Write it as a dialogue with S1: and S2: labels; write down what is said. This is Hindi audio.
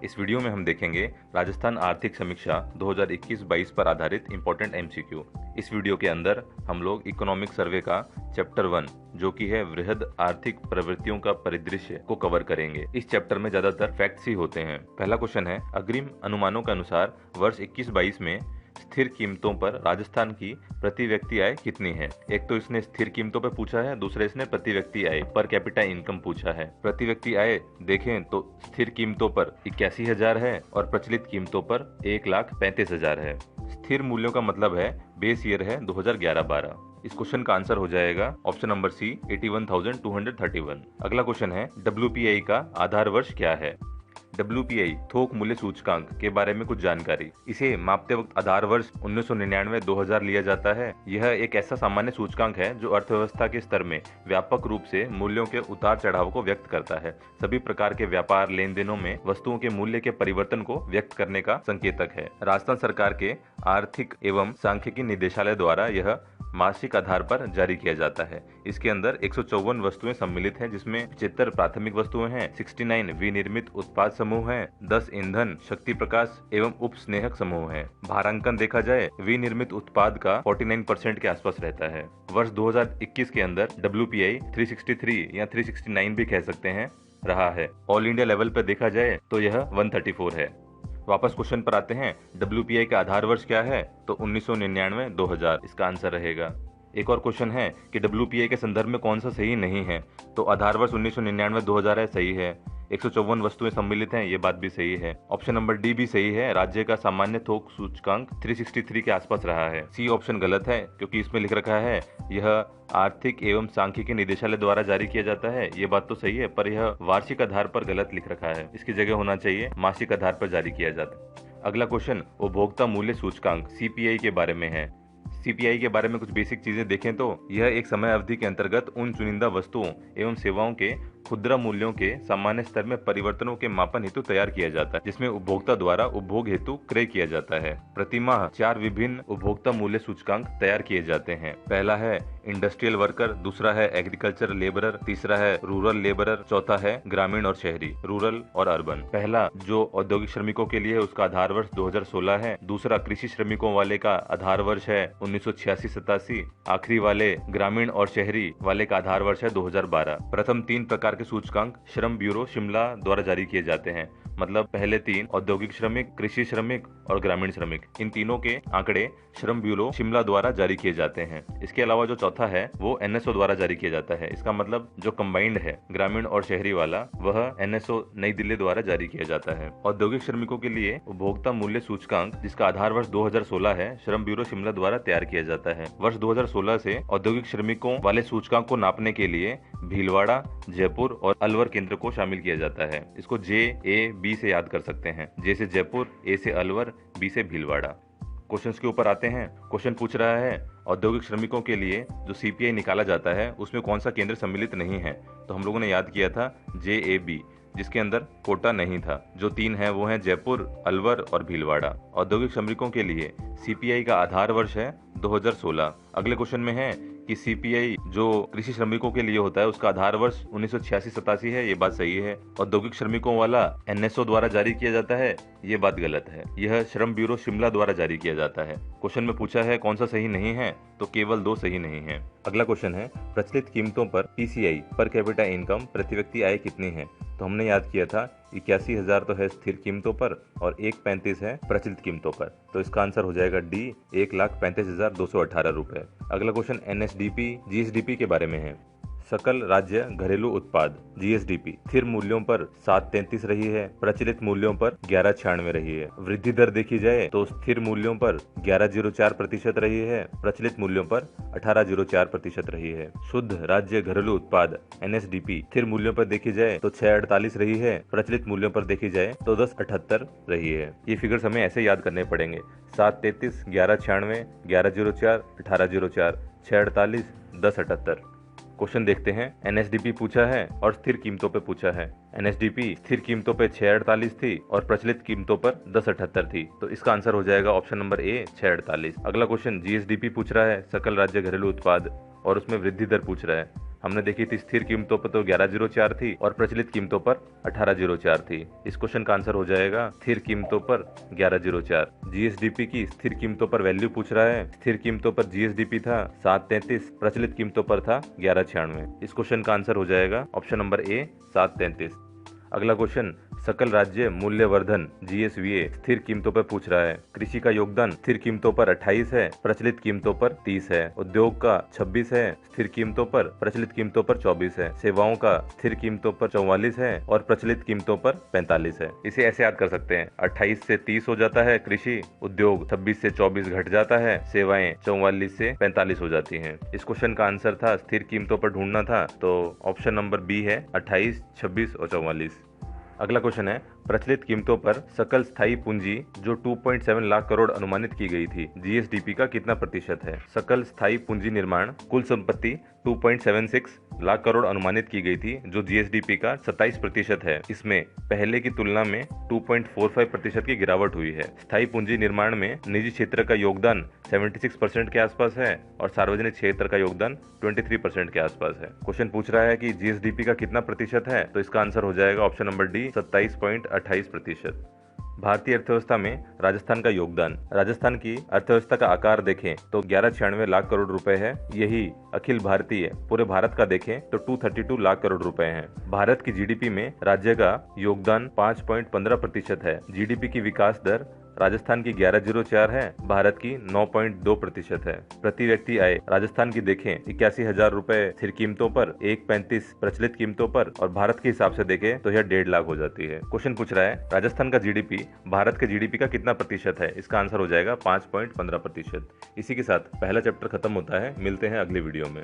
S1: इस वीडियो में हम देखेंगे राजस्थान आर्थिक समीक्षा 2021-22 पर आधारित इंपॉर्टेंट एमसीक्यू। इस वीडियो के अंदर हम लोग इकोनॉमिक सर्वे का चैप्टर 1 जो कि है वृहद आर्थिक प्रवृत्तियों का परिदृश्य को कवर करेंगे। इस चैप्टर में ज्यादातर फैक्ट्स ही होते हैं। पहला क्वेश्चन है, अग्रिम अनुमानों के अनुसार वर्ष 21-22 में स्थिर कीमतों पर राजस्थान की प्रति व्यक्ति आय कितनी है। एक तो इसने स्थिर कीमतों पर पूछा है, दूसरे इसने प्रति व्यक्ति आय पर कैपिटा इनकम पूछा है। प्रति व्यक्ति आय देखें तो स्थिर कीमतों पर 81,000 है और प्रचलित कीमतों पर 1,35,000 है। स्थिर मूल्यों का मतलब है बेस ईयर है 2011-12। इस क्वेश्चन का आंसर हो जाएगा ऑप्शन नंबर सी 81,231। अगला क्वेश्चन है, WPI का आधार वर्ष क्या है। WPI थोक मूल्य सूचकांक के बारे में कुछ जानकारी। इसे मापते वक्त आधार वर्ष 1999-2000 लिया जाता है। यह एक ऐसा सामान्य सूचकांक है जो अर्थव्यवस्था के स्तर में व्यापक रूप से मूल्यों के उतार चढ़ाव को व्यक्त करता है। सभी प्रकार के व्यापार लेन देनों में वस्तुओं के मूल्य के परिवर्तन को व्यक्त करने का संकेतक है। राजस्थान सरकार के आर्थिक एवं सांख्यिकी निदेशालय द्वारा यह मासिक आधार पर जारी किया जाता है। इसके अंदर 154 वस्तुएं सम्मिलित हैं, जिसमें 75 प्राथमिक वस्तुएं हैं, 69 विनिर्मित उत्पाद समूह हैं, 10 ईंधन, शक्ति प्रकाश एवं उप स्नेहक समूह हैं। भारांकन देखा जाए विनिर्मित उत्पाद का 49% के आसपास रहता है। वर्ष 2021 के अंदर WPI 363 या 369 भी कह सकते हैं रहा है। ऑल इंडिया लेवल पर देखा जाए तो यह 134 है। वापस क्वेश्चन पर आते हैं, WPI का आधार वर्ष क्या है, तो 1999-2000 इसका आंसर रहेगा। एक और क्वेश्चन है कि WPI के संदर्भ में कौन सा सही नहीं है, तो आधार वर्ष 1999-2000 है, सही है। 154 वस्तुएं सम्मिलित हैं, ये बात भी सही है। ऑप्शन नंबर डी भी सही है, राज्य का सामान्य थोक सूचकांक 363 के आसपास रहा है। सी ऑप्शन गलत है क्योंकि इसमें लिख रखा है यह आर्थिक एवं सांख्यिकी निदेशालय द्वारा जारी किया जाता है। ये बात तो सही है, पर यह वार्षिक आधार पर गलत लिख रखा है। इसकी जगह होना चाहिए मासिक आधार पर जारी किया जाता है। अगला क्वेश्चन उपभोक्ता मूल्य सूचकांक CPI के बारे में है। CPI के बारे में कुछ बेसिक चीजें देखें तो यह एक समय अवधि के अंतर्गत उन चुनिंदा वस्तुओं एवं सेवाओं के खुदरा मूल्यों के सामान्य स्तर में परिवर्तनों के मापन हेतु तैयार किया जाता है, जिसमें उपभोक्ता द्वारा उपभोग हेतु क्रय किया जाता है। प्रति माह 4 विभिन्न उपभोक्ता मूल्य सूचकांक तैयार किए जाते हैं। पहला है इंडस्ट्रियल वर्कर, दूसरा है एग्रीकल्चर लेबरर, तीसरा है रूरल लेबरर, चौथा है ग्रामीण और शहरी, रूरल और अर्बन। पहला जो औद्योगिक श्रमिकों के लिए है उसका आधार वर्ष 2016 है। दूसरा कृषि श्रमिकों वाले का आधार वर्ष है 1986-87। आखिरी वाले ग्रामीण और शहरी वाले का आधार वर्ष है 2012। प्रथम 3 प्रकार के सूचकांक श्रम ब्यूरो शिमला द्वारा जारी किए जाते हैं। मतलब पहले 3 औद्योगिक श्रमिक, कृषि श्रमिक और ग्रामीण श्रमिक, इन तीनों के आंकड़े श्रम ब्यूरो शिमला द्वारा जारी किए जाते हैं। इसके अलावा जो चौथा है वो NSO द्वारा जारी किया जाता है। इसका मतलब जो कंबाइंड है ग्रामीण और शहरी वाला, वह NSO नई दिल्ली द्वारा जारी किया जाता है। औद्योगिक श्रमिकों के लिए उपभोक्ता मूल्य सूचकांक जिसका आधार वर्ष 2016 है, श्रम ब्यूरो शिमला द्वारा तैयार किया जाता है। वर्ष 2016 से औद्योगिक श्रमिकों वाले सूचकांक को नापने के लिए भीलवाड़ा, जयपुर और अलवर केंद्र को शामिल किया जाता है। इसको JAB से याद कर सकते हैं। J से जयपुर, A से अलवर, B से भीलवाड़ा। क्वेश्चंस के ऊपर आते हैं। क्वेश्चन पूछ रहा है औद्योगिक श्रमिकों के लिए जो CPI निकाला जाता है उसमें कौन सा केंद्र सम्मिलित नहीं है, तो हम लोगों ने याद किया था JAB, जिसके अंदर कोटा नहीं था। जो 3 है वो है जयपुर, अलवर और भीलवाड़ा। औद्योगिक श्रमिकों के लिए CPI का आधार वर्ष है 2016। अगले क्वेश्चन में है कि CPI जो कृषि श्रमिकों के लिए होता है उसका आधार वर्ष 1986-87 है, ये बात सही है। औद्योगिक श्रमिकों वाला NSO द्वारा जारी किया जाता है, ये बात गलत है। यह श्रम ब्यूरो शिमला द्वारा जारी किया जाता है। क्वेश्चन में पूछा है कौन सा सही नहीं है, तो केवल 2 सही नहीं है। अगला क्वेश्चन है, प्रचलित कीमतों पर PCI पर कैपिटा इनकम प्रति व्यक्ति आय कितनी है, तो हमने याद किया था 81,000 तो है स्थिर कीमतों पर और 1,35 है प्रचलित कीमतों पर, तो इसका आंसर हो जाएगा D 1,35,218 रुपए। अगला क्वेश्चन NSDP GSDP के बारे में है। सकल राज्य घरेलू उत्पाद GSDP स्थिर मूल्यों पर 7.33 रही है, प्रचलित मूल्यों पर 11.96 रही है। वृद्धि दर देखी जाए तो स्थिर मूल्यों पर 11.04% रही है, प्रचलित मूल्यों पर 18.04% रही है। शुद्ध राज्य घरेलू उत्पाद NSDP स्थिर मूल्यों पर देखी जाए तो 6.48 रही है, प्रचलित मूल्यों पर देखी जाए तो 10.78 रही है। ये फिगर्स हमें ऐसे याद करने पड़ेंगे, 7.33, 11.96, 11.04, 18.04, 6.48, 10.78। क्वेश्चन देखते हैं। NSDP पूछा है और स्थिर कीमतों पे पूछा है। NSDP स्थिर कीमतों पे 6.48 थी और प्रचलित कीमतों पर 10.78 थी, तो इसका आंसर हो जाएगा ऑप्शन नंबर A 6.48। अगला क्वेश्चन GSDP पूछ रहा है, सकल राज्य घरेलू उत्पाद, और उसमें वृद्धि दर पूछ रहा है। हमने देखी थी स्थिर कीमतों पर तो 1104 थी और प्रचलित कीमतों पर 1804 थी। इस क्वेश्चन का आंसर हो जाएगा स्थिर कीमतों पर 1104। जीएसडीपी की स्थिर कीमतों पर वैल्यू पूछ रहा है। स्थिर कीमतों पर जीएसडीपी था 733, प्रचलित कीमतों पर था 1196। इस क्वेश्चन का आंसर हो जाएगा ऑप्शन नंबर ए 733। अगला क्वेश्चन सकल राज्य मूल्यवर्धन जीएसवीए स्थिर कीमतों पर पूछ रहा है। कृषि का योगदान स्थिर कीमतों पर 28 है, प्रचलित कीमतों पर 30 है। उद्योग का 26 है, स्थिर कीमतों पर, प्रचलित कीमतों पर 24 है। सेवाओं का स्थिर कीमतों पर 44 है और प्रचलित कीमतों पर 45 है। इसे ऐसे याद कर सकते हैं, 28 से 30 हो जाता है कृषि, उद्योग 26 से 24 घट जाता है, सेवाएं 44 से 45 हो जाती हैं। इस क्वेश्चन का आंसर था स्थिर कीमतों पर ढूंढना था, तो ऑप्शन नंबर बी है 28, 26 और 44। अगला क्वेश्चन है प्रचलित कीमतों पर सकल स्थायी पूंजी जो 2.7 लाख करोड़ अनुमानित की गई थी, जीएसडीपी का कितना प्रतिशत है? सकल स्थायी पूंजी निर्माण कुल संपत्ति 2.76 लाख करोड़ अनुमानित की गई थी, जो जीएसडीपी का 27% है। इसमें पहले की तुलना में 2.45% की गिरावट हुई है। स्थायी पूंजी निर्माण में निजी क्षेत्र का योगदान 76% के आसपास है और सार्वजनिक क्षेत्र का योगदान 23% के आसपास है। क्वेश्चन पूछ रहा है कि जीएसडीपी का कितना प्रतिशत है, तो इसका आंसर हो जाएगा ऑप्शन नंबर डी 27.28%। भारतीय अर्थव्यवस्था में राजस्थान का योगदान। राजस्थान की अर्थव्यवस्था का आकार देखें तो 1196 लाख करोड़ रुपए है। यही अखिल भारतीय पूरे भारत का देखें तो 232 लाख करोड़ रुपए हैं। भारत की जीडीपी में राज्य का योगदान 5.15% है। जीडीपी की विकास दर राजस्थान की 11.04 है, भारत की 9.2% है। प्रति व्यक्ति आय राजस्थान की देखें 81,000 रुपए स्थिर कीमतों पर, 1.35 प्रचलित कीमतों पर और भारत के हिसाब से देखें तो यह 1.5 लाख हो जाती है। क्वेश्चन पूछ रहा है राजस्थान का जीडीपी भारत के जीडीपी का कितना प्रतिशत है? इसका आंसर हो जाएगा 5.15%। इसी के साथ पहला चैप्टर खत्म होता है। मिलते हैं अगले वीडियो में।